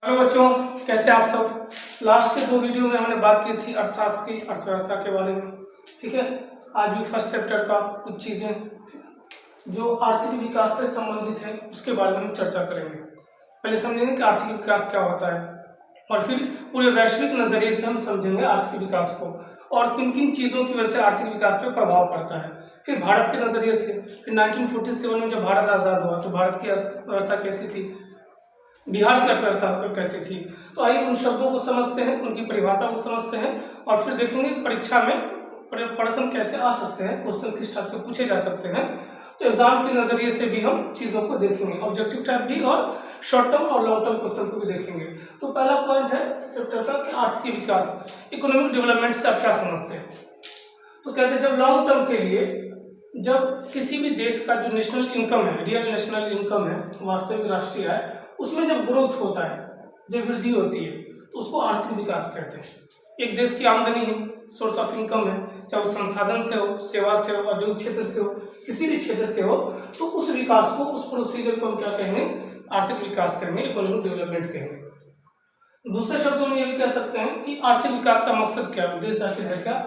Hello बच्चों, कैसे आप सब। लास्ट के 2 वीडियो में हमने बात की थी अर्थशास्त्र की, अर्थव्यवस्था के बारे में। ठीक है, आज भी फर्स्ट चैप्टर का कुछ चीज़ें जो आर्थिक विकास से संबंधित है उसके बारे में हम चर्चा करेंगे। पहले समझेंगे कि आर्थिक विकास क्या होता है और फिर पूरे वैश्विक नज़रिए से हम समझेंगे आर्थिक विकास को और किन किन चीज़ों की वजह से आर्थिक विकास पर प्रभाव पड़ता है। फिर भारत के नज़रिए से, फिर 1947 में जब भारत आज़ाद हुआ तो भारत की अर्थव्यवस्था कैसी थी, बिहार की अर्थव्यवस्था कैसी थी। तो आइए उन शब्दों को समझते हैं, उनकी परिभाषा को समझते हैं और फिर देखेंगे परीक्षा में प्रश्न कैसे आ सकते हैं, क्वेश्चन किस टाइप से पूछे जा सकते हैं। तो एग्जाम के नजरिए से भी हम चीज़ों को देखेंगे, ऑब्जेक्टिव टाइप भी और शॉर्ट टर्म और लॉन्ग टर्म क्वेश्चन को भी देखेंगे। तो पहला पॉइंट है चैप्टर का कि आर्थिक विकास, इकोनॉमिक डेवलपमेंट से आप क्या समझते हैं। तो कहते हैं जब लॉन्ग टर्म के लिए, जब किसी भी देश का जो नेशनल इनकम है, रियल नेशनल इनकम है, वास्तविक राष्ट्रीय आय, उसमें जब ग्रोथ होता है, जब वृद्धि होती है, तो उसको आर्थिक विकास कहते हैं। एक देश की आमदनी है, सोर्स ऑफ इनकम है, चाहे वो संसाधन से हो, सेवा से हो, औद्योगिक क्षेत्र से हो, किसी भी क्षेत्र से हो, तो उस विकास को, उस प्रोसीजर को हम क्या कहेंगे, आर्थिक विकास कहेंगे, इकोनॉमिक डेवलपमेंट कहेंगे। दूसरे शब्दों में ये भी कह सकते हैं कि आर्थिक विकास का मकसद क्या है, उद्देश्य आखिर है क्या।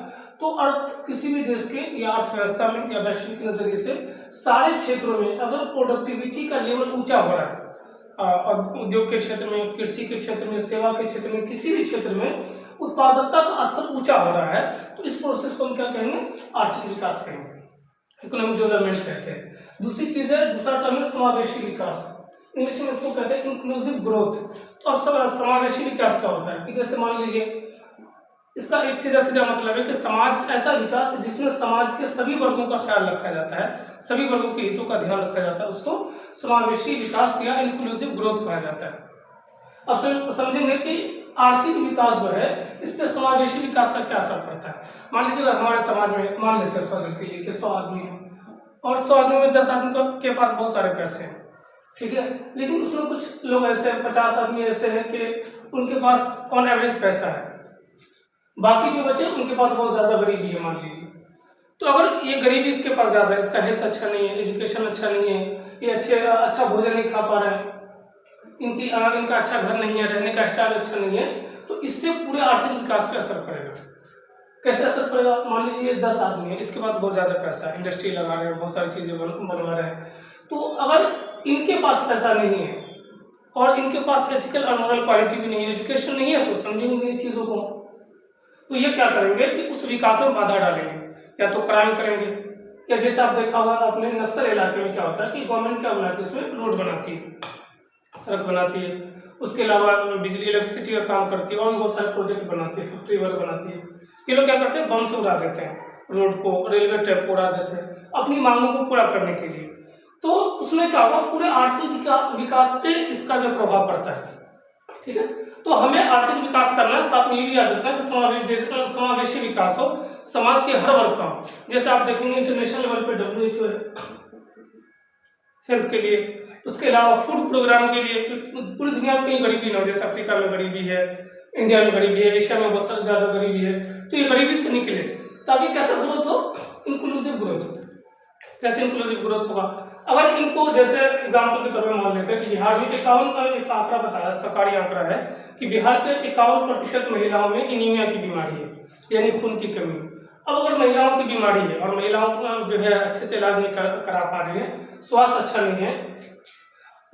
तो अर्थ किसी भी देश के या अर्थव्यवस्था में या वैश्विक नजरिए से सारे क्षेत्रों में अगर प्रोडक्टिविटी का लेवल ऊंचा हो रहा है, उद्योग के क्षेत्र में, कृषि के क्षेत्र में, सेवा के क्षेत्र में, किसी भी क्षेत्र में उत्पादकता का स्तर ऊंचा हो रहा है, तो इस प्रोसेस को हम क्या कहेंगे, आर्थिक विकास कहेंगे, इकोनॉमिक डेवलपमेंट कहते हैं। दूसरी चीज है, दूसरा टर्म है समावेशी विकास, इंग्लिश में इसको कहते हैं इंक्लूसिव ग्रोथ। तो अब समावेशी विकास क्या होता है कि जैसे मान लीजिए, इसका एक सीधा सीधा मतलब है कि समाज ऐसा विकास जिसमें समाज के सभी वर्गों का ख्याल रखा जाता है, सभी वर्गों के हितों का ध्यान रखा जाता है, उसको समावेशी विकास या इंक्लूसिव ग्रोथ कहा जाता है। अब समझेंगे कि आर्थिक विकास जो है, इस पर समावेशी विकास का क्या असर पड़ता है। मान लीजिए हमारे समाज में, मान लेते हैं थोड़ा देर के लिए कि 100 आदमी है और 100 आदमी में 10 आदमी के पास बहुत सारे पैसे हैं, ठीक है, लेकिन उसमें कुछ लोग ऐसे 50 आदमी ऐसे हैं कि उनके पास ऑन एवरेज पैसा है, बाकी जो बचे उनके पास बहुत ज़्यादा गरीबी है मान लीजिए। तो अगर ये गरीबी इसके पास ज़्यादा है, इसका हेल्थ अच्छा नहीं है, एजुकेशन अच्छा नहीं है, ये अच्छा भोजन नहीं खा पा रहे हैं, इनका अच्छा घर नहीं है, रहने का स्टाइल अच्छा नहीं है, तो इससे पूरे आर्थिक विकास पे असर पड़ेगा। कैसे असर पड़ेगा, मान लीजिए 10 आदमी है, इसके पास बहुत ज़्यादा पैसा है, इंडस्ट्री लगा रहे हैं, बहुत सारी चीज़ें बनवा रहे हैं, तो अगर इनके पास पैसा नहीं है और इनके पास एथिकल और मॉरल क्वालिटी भी नहीं है, एजुकेशन नहीं है, तो समझेंगे इन चीज़ों को, तो ये क्या करेंगे कि उस विकास में बाधा डालेंगे, या तो क्राइम करेंगे, या जैसे आप देखा होगा अपने नक्सल इलाके में क्या होता है कि गवर्नमेंट क्या बनाती है, उसमें रोड बनाती है, सड़क बनाती है, उसके अलावा बिजली इलेक्ट्रिसिटी का काम करती है और बहुत सारे प्रोजेक्ट बनाती है, फैक्ट्री वर्क बनाती है। ये लोग क्या करते हैं, बम से उड़ा देते हैं रोड को, रेलवे ट्रैक को उड़ा देते हैं अपनी मांगों को पूरा करने के लिए। तो उसमें क्या होगा, पूरे आर्थिक विकास पे इसका जो प्रभाव पड़ता है, ठीक है। तो हमें आर्थिक विकास करना है, साथ में ये भी याद रखना है कि समावेशी विकास हो, समाज के हर वर्ग का हो। जैसे आप देखेंगे इंटरनेशनल लेवल पे WHO है हेल्थ के लिए, उसके अलावा फूड प्रोग्राम के लिए, पूरी दुनिया में कहीं गरीबी ना हो, जैसे अफ्रीका में गरीबी है, इंडिया में गरीबी है, एशिया में बहुत ज़्यादा गरीबी है, तो ये गरीबी से निकले ताकि कैसा ग्रोथ हो, इंक्लूसिव ग्रोथ हो। कैसे इंक्लूसिव ग्रोथ होगा, अगर इनको जैसे एग्जाम्पल के तौर पर मान लेते हैं, बिहार में 51 का एक आंकड़ा बताया, सरकारी आंकड़ा है कि बिहार के 51% महिलाओं में एनीमिया की बीमारी है, यानी खून की कमी। अब अगर महिलाओं की बीमारी है और महिलाओं को जो है अच्छे से इलाज नहीं करा पा रही है, स्वास्थ्य अच्छा नहीं है,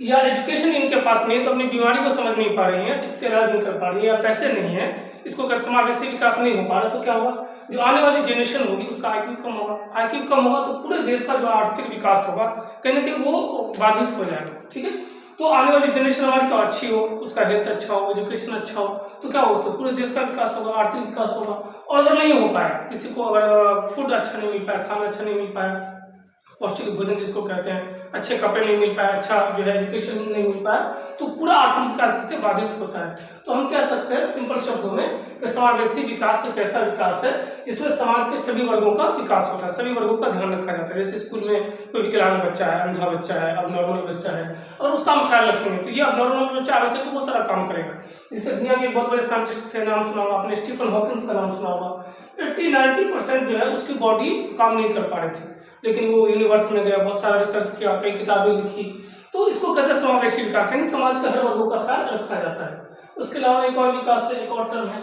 या एजुकेशन इनके पास नहीं है, तो अपनी बीमारी को समझ नहीं पा रही है, ठीक से इलाज नहीं कर पा रही है, या पैसे नहीं है, इसको अगर समावेशी विकास नहीं हो पा रहा, तो क्या होगा, जो आने वाली जनरेशन होगी उसका IQ कम होगा, IQ कम होगा तो पूरे देश का जो आर्थिक विकास होगा कहीं ना कहीं वो बाधित हो जाएगा, ठीक है। तो आने वाली जनरेशन हमारी क्या अच्छी हो, उसका हेल्थ अच्छा हो, एजुकेशन अच्छा हो, तो क्या हो, उससे पूरे देश का विकास होगा, आर्थिक विकास होगा। और अगर नहीं हो पाया, किसी को अगर फूड अच्छा नहीं मिल पाया, खाना अच्छा नहीं मिल पाया, पौष्टिक भोजन जिसको कहते हैं, अच्छे कपड़े नहीं मिल पाए, अच्छा जो है एजुकेशन नहीं मिल पाया, तो पूरा आर्थिक विकास इससे बाधित होता है। तो हम कह सकते हैं सिंपल शब्दों में कि समावेशी विकास एक ऐसा विकास है जिसमें समाज के सभी वर्गों का विकास होता है, सभी वर्गों का ध्यान रखा जाता है। जैसे स्कूल में कोई विकलांग बच्चा है, अंधा बच्चा है, अब नॉर्मल बच्चा है, और उसका हम ख्याल रखेंगे तो ये अब नॉर्मल बच्चा बच्चा तो बहुत सारा काम करेगा। जिससे दुनिया के बहुत बड़े साइंटिस्ट थे, नाम सुना होगा आपने, स्टीफन हॉकिंस का नाम सुना होगा। 80-90% जो है उसकी बॉडी काम नहीं कर पा रही थी, लेकिन वो यूनिवर्स में गया, बहुत सारा रिसर्च किया, कई किताबें लिखी। तो इसको कहते हैं समावेशी विकास, यानी समाज के हर वर्गों का ख्याल रखा जाता है। उसके अलावा एक और विकास है, एक और टर्म है,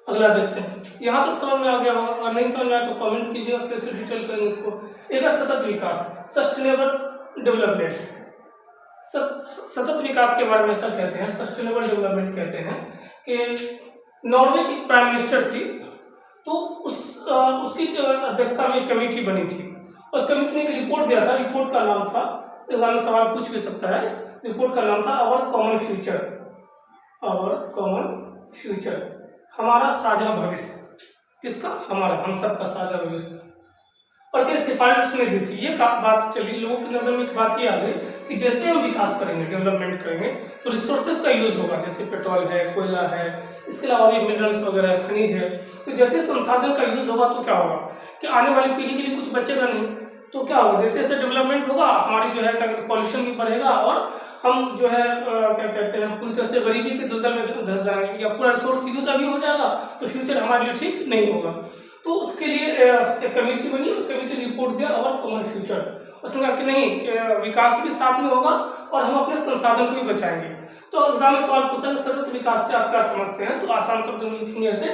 अगला देखते हैं। यहाँ तक समझ में आ गया होगा, अगर नहीं समझ में आया तो कमेंट कीजिएगा, फिर से डिटेल करेंगे इसको। एक है सतत विकास, सस्टेनेबल डेवलपमेंट। सतत विकास के बारे में सब कहते हैं, सस्टेनेबल डेवलपमेंट कहते हैं कि नॉर्वे की प्राइम मिनिस्टर थी, तो उसकी अध्यक्षता में एक कमेटी बनी थी। उस कमेटी ने एक रिपोर्ट दिया था, रिपोर्ट का नाम था, एग्जाम में सवाल पूछ भी सकता है, रिपोर्ट का नाम था our common future, our common future, हमारा साझा भविष्य। किसका? हमारा, हम सबका साझा भविष्य। और क्या सिफारिश उसने दी थी, ये बात चली लोगों की नजर में। एक बात ये आ गई कि जैसे हम विकास करेंगे, डेवलपमेंट करेंगे, तो रिसोर्सेज का यूज होगा, जैसे पेट्रोल है, कोयला है, इसके अलावा भी मिनरल्स वगैरह, खनिज है। तो जैसे संसाधन का यूज होगा तो क्या होगा कि आने वाली पीढ़ी के लिए कुछ बचेगा नहीं। तो क्या होगा, जैसे जैसे डेवलपमेंट होगा, हमारी जो है क्या पॉल्यूशन भी बढ़ेगा, और हम जो है क्या कहते हैं, पूरी तरह से गरीबी के दलदल में धंस जाएंगे, या पूरा रिसोर्स यूज अभी हो जाएगा तो फ्यूचर हमारे लिए ठीक नहीं होगा। तो उसके लिए एक कमेटी बनी, उस कमेटी ने रिपोर्ट दिया आवर कॉमन फ्यूचर। उसने कहा कि नहीं, विकास भी साथ में होगा और हम अपने संसाधन को भी बचाएंगे। तो एग्जाम में सवाल पूछता है सतत विकास से आप क्या समझते हैं, तो आसान शब्दों में लिखेंगे ऐसे,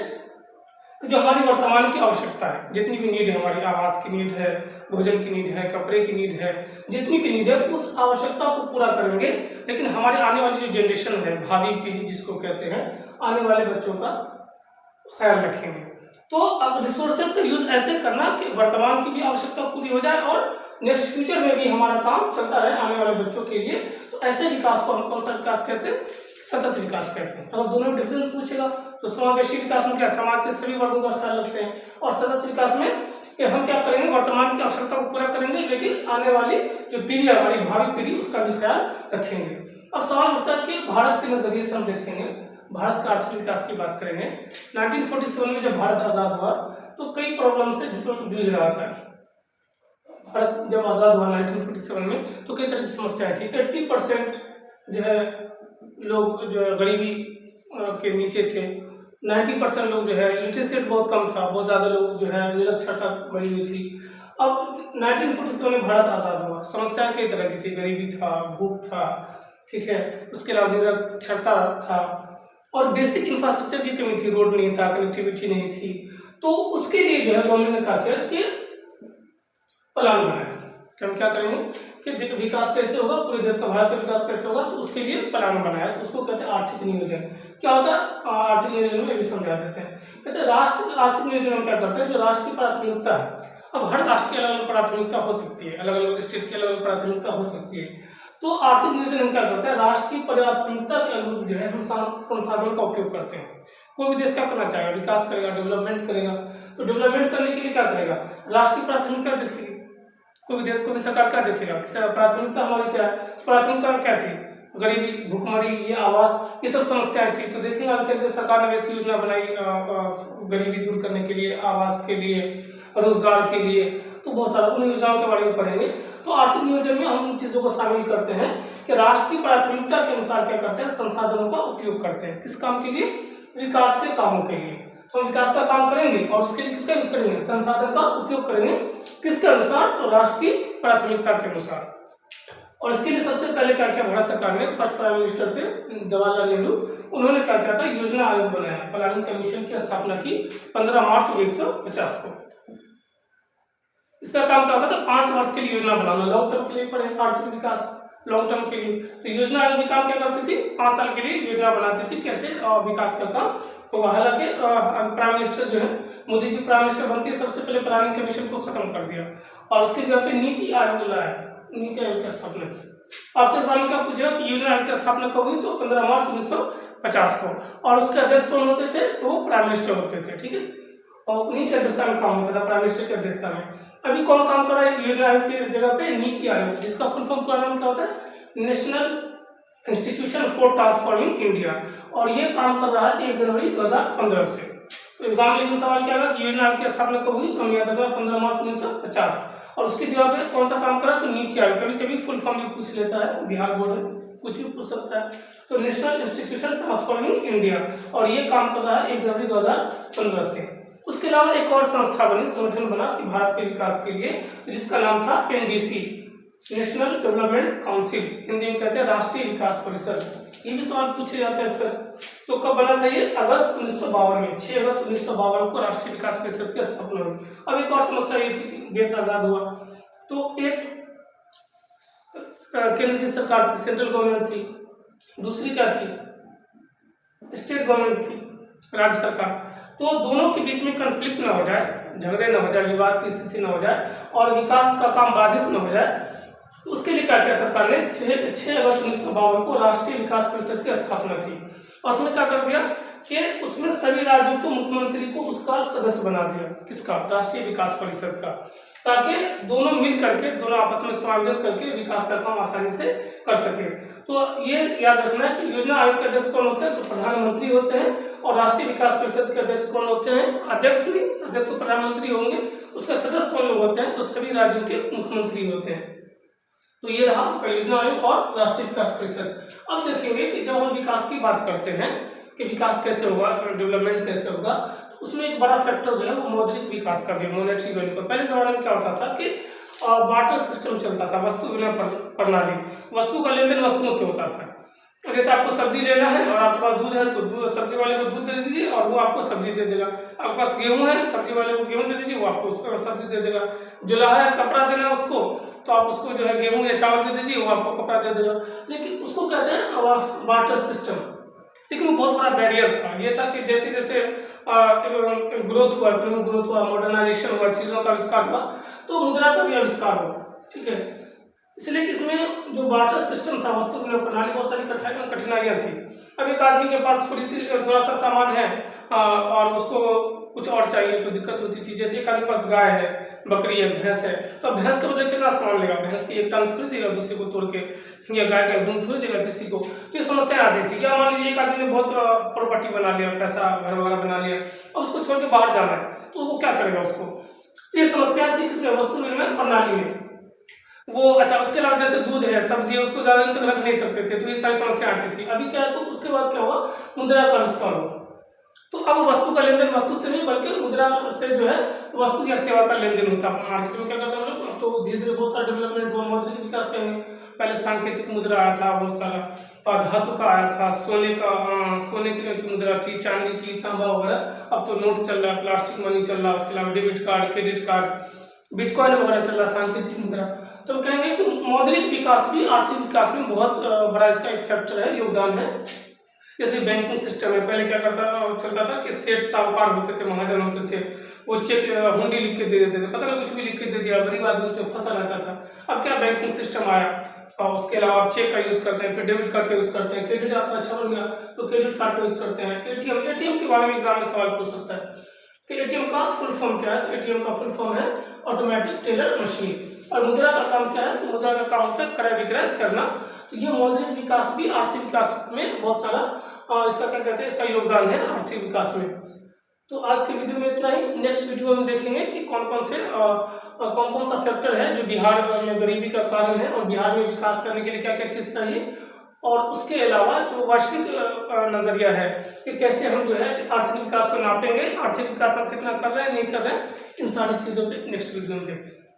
जो हमारी वर्तमान की आवश्यकता है, जितनी भी नीड है, हमारी आवास की नीड है, भोजन की नीड है, कपड़े की नीड है, जितनी भी नीड है, उस आवश्यकता को पूरा करेंगे, लेकिन हमारे आने वाली जो जनरेशन है, भावी पीढ़ी जिसको कहते हैं, आने वाले बच्चों का ख्याल रखेंगे। तो अब रिसोर्सेज का यूज ऐसे करना कि वर्तमान की भी आवश्यकता पूरी हो जाए और नेक्स्ट फ्यूचर में भी हमारा काम चलता रहे आने वाले बच्चों के लिए। तो ऐसे विकास को हम कौन सा विकास कहते हैं? सतत विकास कहते हैं। अगर दोनों में डिफरेंस पूछेगा तो समावेशी विकास में क्या, समाज के सभी वर्गों का ख्याल रखते हैं, और सतत विकास में कि हम क्या करेंगे, वर्तमान की आवश्यकता को पूरा करेंगे, लेकिन आने वाली जो पीढ़ी है, हमारी भावी पीढ़ी, उसका भी ख्याल रखेंगे। अब सवाल उठता है कि भारत के नजरिए से हम देखेंगे, भारत का आर्थिक विकास की बात करेंगे। 1947 में जब भारत आजाद हुआ तो कई प्रॉब्लम से जूझ रहा था। भारत जब आजाद हुआ 1947 में तो कई तरह की समस्याएं थी। 80% जो है लोग जो है गरीबी के नीचे थे। 90% लोग जो है, लिटरेसी रेट बहुत कम था, बहुत ज़्यादा लोग जो है निरक्षरता बढ़ी हुई थी। अब 1947 में भारत आज़ाद हुआ, समस्या कई तरह की थी, गरीबी था, भूख था, ठीक है, उसके अलावा निरक्षरता था, और बेसिक इंफ्रास्ट्रक्चर की कमी थी, रोड नहीं था, कनेक्टिविटी नहीं थी। तो उसके लिए जो है गवर्नमेंट ने कहा कि प्लान बनाया कि हम क्या करेंगे कि विकास कैसे होगा, पूरे देश का, भारत का विकास कैसे होगा, तो उसके लिए प्लान बनाया। तो उसको कहते हैं आर्थिक नियोजन। क्या होता है आर्थिक नियोजन में, भी समझा देते हैं। कहते हैं राष्ट्र आर्थिक नियोजन में क्या करते हैं, जो राष्ट्र की प्राथमिकता है। अब हर राष्ट्र की अलग अलग प्राथमिकता हो सकती है, अलग अलग स्टेट की अलग अलग प्राथमिकता हो सकती है। तो आर्थिक नियोजन में क्या करते हैं, राष्ट्र की प्राथमिकता के अनुरूप जो है हम संसाधन का उपयोग करते हैं। कोई भी देश क्या करना चाहेगा, विकास करेगा, डेवलपमेंट करेगा। तो डेवलपमेंट करने के लिए क्या करेगा, राष्ट्र की प्राथमिकता देखेगी। कोई भी देश को भी सरकार क्या देखेगा, प्राथमिकता हमारी क्या है, प्राथमिकता क्या थी, गरीबी, भुखमरी, ये आवास, ये सब समस्याएं थी। तो देखेंगे आगे चलकर सरकार ने ऐसी योजना बनाई गरीबी दूर करने के लिए, आवास के लिए, रोजगार के लिए। तो बहुत सारा उन योजनाओं के बारे में पढ़ेंगे। तो आर्थिक नियोजन में हम उन चीजों को शामिल करते हैं कि राष्ट्र की प्राथमिकता के अनुसार क्या करते हैं, संसाधनों का उपयोग करते हैं। किस काम के लिए, विकास के कामों के लिए। तो हम विकास का काम करेंगे और उसके लिए किसका यूज करेंगे, संसाधन का उपयोग करेंगे। किसके अनुसार, तो राष्ट्र की प्राथमिकता के अनुसार। और इसके लिए सबसे पहले क्या किया भारत सरकार ने, फर्स्ट प्राइम मिनिस्टर थे जवाहरलाल नेहरू, उन्होंने क्या किया था, योजना आयोग बनाया, प्लानिंग कमीशन की स्थापना की 15 मार्च 1950 को। इसका काम क्या होता था, 5 वर्ष के लिए योजना बनाना, लॉन्ग टर्म के लिए पढ़े, आर्थिक विकास लॉन्ग टर्म के लिए। तो योजना आयोग भी काम क्या करती थी, 5 साल के लिए योजना बनाती थी, कैसे विकास का काम होगा। हालांकि प्राइम मिनिस्टर जो है, मोदी जी प्राइम मिनिस्टर बनते सबसे पहले प्लानिंग कमीशन को खत्म कर दिया और उसकी जगह पे नीति आयोग लाया, नीति आयोग की स्थापना की। आपसे एग्जाम में क्या पूछेगा कि योजना आयोग की स्थापना कब हुई, तो 15 मार्च 1950 को। और उसके अध्यक्ष कौन होते थे, तो प्राइम मिनिस्टर होते थे, ठीक है, और उन्हीं की अध्यक्षता में काम होता था, प्राइम मिनिस्टर की अध्यक्षता में। अभी कौन काम कर रहा है योजना आयोग की जगह पे, नीति आयोग, जिसका फुल फॉर्म पूरा नाम क्या होता है, national institution for transforming India. और ये काम कर रहा है 1 जनवरी 2015 से। तो एग्जाम में सवाल क्या होगा कि योजना आयोग की स्थापना कब हुई, तो हम याद रखना 15 मार्च 1950। और उसकी जगह पे कौन सा काम करा, तो नीति आयोग। कभी कभी फुल फॉर्म भी पूछ लेता है, बिहार बोर्ड में कुछ भी पूछ सकता है। तो नेशनल इंस्टीट्यूशन ट्रांसफॉर्मिंग इंडिया, और ये काम कर रहा है 1 जनवरी 2015 से। उसके अलावा एक और संस्था बनी, संगठन बना कि भारत के विकास के लिए, जिसका नाम था NDC, national development council, Hindi में कहते हैं राष्ट्रीय विकास परिषद। ये भी सवाल पूछे जाते हैं अक्सर। तो कब बना था ये? अगस्त 1952 में, 6 अगस्त 1952 को राष्ट्रीय विकास परिषद की स्थापना हुई। अब एक और समस्या ये थी कि देश आजाद हुआ तो एक केंद्र की सरकार थी, सेंट्रल गवर्नमेंट थी, दूसरी क्या थी? स्टेट गवर्नमेंट थी, राज्य सरकार। तो दोनों के बीच में कन्फ्लिक्ट ना हो जाए, झगड़े ना हो जाए, विवाद की स्थिति ना हो जाए और विकास का काम बाधित ना हो जाए, तो उसके लिए क्या किया सरकार ने? 6 अगस्त 1952 को राष्ट्रीय विकास परिषद की स्थापना की। और उसमें क्या कर दिया कि उसमें सभी राज्यों को, मुख्यमंत्री को उसका सदस्य बना दिया। किसका? राष्ट्रीय विकास परिषद का, ताकि दोनों मिल करके, दोनों आपस में समायोजन करके विकास का काम आसानी से कर सके। तो ये याद रखना है कि योजना आयोग के अध्यक्ष कौन होते हैं? तो प्रधानमंत्री होते हैं। और राष्ट्रीय विकास परिषद के अध्यक्ष कौन होते हैं? अध्यक्ष नहीं, अध्यक्ष तो प्रधानमंत्री होंगे। उसके सदस्य कौन लोग होते हैं? तो सभी राज्यों के मुख्यमंत्री होते हैं। तो ये रहा आपका योजना आयोग और राष्ट्रीय विकास परिषद। अब देखेंगे कि जब हम विकास की बात करते हैं कि विकास कैसे होगा, डेवलपमेंट कैसे होगा, तो उसमें एक बड़ा फैक्टर जो है वो मौद्रिक विकास का भी, मॉनेटरी वैल्यू का। पहले जमाने में क्या होता था कि बार्टर सिस्टम चलता था, वस्तु विनिमय प्रणाली। वस्तु का लेन देन वस्तुओं से होता था। जैसे आपको सब्जी लेना है और आपके पास दूध है तो सब्जी वाले को दूध दे दीजिए और वो आपको सब्जी दे देगा। आपके पास गेहूं है, सब्जी वाले को गेहूं दे दीजिए, वो आपको उसको सब्जी दे देगा। जुलाहा है, कपड़ा देना है उसको, तो आप उसको जो है गेहूं या चावल दे दीजिए, वो आपको कपड़ा दे देगा। लेकिन उसको कहते हैं बार्टर सिस्टम। लेकिन वो बहुत बड़ा बैरियर था। ये था कि जैसे जैसे ग्रोथ हुआ, इकोनॉमिक ग्रोथ हुआ, मॉडर्नाइजेशन हुआ, चीज़ों का आविष्कार हुआ, तो मुद्रा का भी आविष्कार हुआ। ठीक है, इसलिए कि इसमें जो बार्टर सिस्टम था, वस्तु विनिमय प्रणाली, बहुत सारी कठिनाइयाँ थी। अब एक आदमी के पास थोड़ा सा सामान है और उसको कुछ और चाहिए तो दिक्कत होती थी। जैसे एक आदमी के पास गाय है, बकरी है, भैंस है, तो भैंस के बदले कितना सामान लेगा? भैंस की एक टांग थोड़ी देगा दूसरे को तोड़ के, या गाय का दूध थोड़ी देगा किसी को। तो ये समस्या आती थी। या मान लीजिए एक आदमी ने बहुत प्रॉपर्टी बना लिया, पैसा घर वगैरह बना लिया, और उसको छोड़ के बाहर जाना है, तो वो क्या करेगा उसको? ये समस्या थी किसमें? वस्तु विनिमय प्रणाली में। वो अच्छा, उसके अलावा जैसे दूध है, सब्जी है, उसको ज्यादा दिन तक रख नहीं सकते थे, तो ये सारी समस्या आती थी। अभी क्या है, तो उसके बाद क्या हुआ? मुद्रा का आविष्कार हुआ। तो अब वस्तु का लेन देन वस्तु से नहीं बल्कि मुद्रा से जो है वस्तु या सेवा का लेन देन होता है। मार्केट में क्या करता है लोग, तो धीरे धीरे बहुत सारा डेवलपमेंट हुआ, मौद्रिक विकास करेंगे। पहले सांकेतिक मुद्रा आया था बहुत सारा, और धातु का आया था, सोने की मुद्रा थी, चांदी की, तांबा वगैरह। अब तो नोट चल रहा है, प्लास्टिक मनी चल रहा है, उसके अलावा debit card, credit card, bitcoin वगैरह चल रहा है, सांकेतिक मुद्रा। तो हम कहेंगे कि मौद्रिक विकास भी आर्थिक विकास में बहुत बड़ा इसका एक फैक्टर है, योगदान है। जैसे बैंकिंग सिस्टम है, पहले क्या चलता था कि सेठ साहूकार होते थे, महाजन होते थे, वो चेक हुंडी लिख के दे देते थे, पता नहीं कुछ भी लिख के दे दिया, गरीब आदमी उसमें फंसा रहता था। अब क्या बैंकिंग सिस्टम आया और उसके अलावा आप चेक का यूज करते हैं, फिर डेबिट कार्ड का यूज करते हैं, क्रेडिट आपका अच्छा बन गया तो क्रेडिट कार्ड का यूज करते हैं। एटीएम के बारे में एग्जाम में सवाल पूछ सकता है कि एटीएम का फुल फॉर्म क्या है? तो एटीएम का फुल फॉर्म है ऑटोमेटिक टेलर मशीन। और मुद्रा का काम क्या है? तो मुद्रा का काम होता है क्रय विक्रय करना। तो ये मौद्रिक विकास भी आर्थिक विकास में बहुत सारा इसका क्या कहते हैं, इसका योगदान है आर्थिक विकास में। तो आज के वीडियो में इतना ही। नेक्स्ट वीडियो में देखेंगे कि कौन कौन सा फैक्टर है जो बिहार में गरीबी का कारण है और बिहार में विकास करने के लिए क्या क्या चीज़ चाहिए, और उसके अलावा जो वैश्विक नजरिया है कि कैसे हम जो है आर्थिक विकास को नापेंगे, आर्थिक विकास हम कितना कर रहे हैं, नहीं कर रहे हैं, इन सारी चीज़ों पे नेक्स्ट वीडियो में देखते हैं।